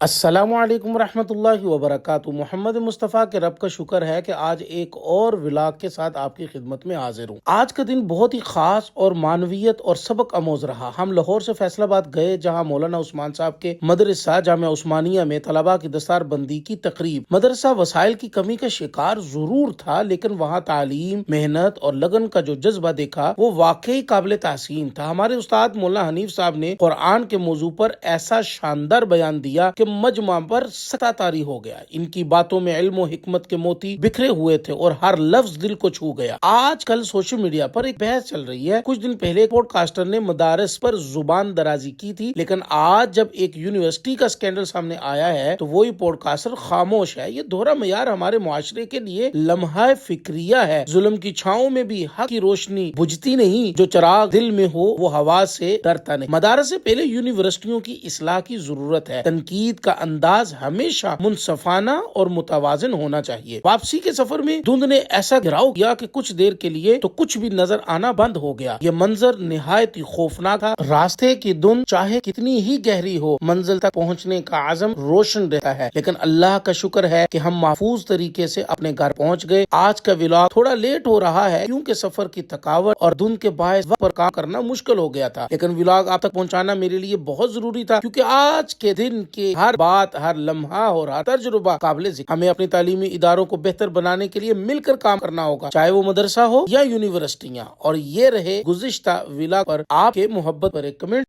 السلام علیکم ورحمۃ اللہ وبرکاتہ۔ محمد مصطفیٰ کے رب کا شکر ہے کہ آج ایک اور ولاگ کے ساتھ آپ کی خدمت میں حاضر ہوں۔ آج کا دن بہت ہی خاص اور معنویت اور سبق آموز رہا۔ ہم لاہور سے فیصل آباد گئے، جہاں مولانا عثمان صاحب کے مدرسہ جامعہ عثمانیہ میں طلباء کی دستار بندی کی تقریب۔ مدرسہ وسائل کی کمی کا شکار ضرور تھا، لیکن وہاں تعلیم، محنت اور لگن کا جو جذبہ دیکھا وہ واقعی قابل تحسین تھا۔ ہمارے استاد مولانا حنیف صاحب نے قرآن کے موضوع پر ایسا شاندار بیان دیا کہ مجمع پر ستا طاری ہو گیا۔ ان کی باتوں میں علم و حکمت کے موتی بکھرے ہوئے تھے اور ہر لفظ دل کو چھو گیا۔ آج کل سوشل میڈیا پر ایک بحث چل رہی ہے۔ کچھ دن پہلے پوڈ کاسٹر نے مدارس پر زبان درازی کی تھی، لیکن آج جب ایک یونیورسٹی کا سکینڈل سامنے آیا ہے تو وہی پوڈ کاسٹر خاموش ہے۔ یہ دوہرا معیار ہمارے معاشرے کے لیے لمحہ فکریہ ہے۔ ظلم کی چھاؤں میں بھی حق کی روشنی بجھتی نہیں، جو چراغ دل میں ہو وہ ہوا سے ڈرتا نہیں۔ مدارس سے پہلے یونیورسٹیوں کی اصلاح کی ضرورت ہے۔ تنقید کا انداز ہمیشہ منصفانہ اور متوازن ہونا چاہیے۔ واپسی کے سفر میں دھند نے ایسا گھراؤ کیا کہ کچھ دیر کے لیے تو کچھ بھی نظر آنا بند ہو گیا۔ یہ منظر نہایت ہی خوفناک تھا۔ راستے کی دھند چاہے کتنی ہی گہری ہو، منزل تک پہنچنے کا عزم روشن رہتا ہے، لیکن اللہ کا شکر ہے کہ ہم محفوظ طریقے سے اپنے گھر پہنچ گئے۔ آج کا ولاگ تھوڑا لیٹ ہو رہا ہے کیونکہ سفر کی تھکاوٹ اور دھند کے باعث وقت پر کام کرنا مشکل ہو گیا تھا، لیکن ولاگ آپ تک پہنچانا میرے لیے بہت ضروری تھا، کیونکہ آج کے دن کی ہر بات، ہر لمحہ اور ہر تجربہ قابل ذکر۔ ہمیں اپنی تعلیمی اداروں کو بہتر بنانے کے لیے مل کر کام کرنا ہوگا، چاہے وہ مدرسہ ہو یا یونیورسٹیاں۔ اور یہ رہے گزشتہ ولاگ پر آپ کے محبت پر ایک کمنٹ۔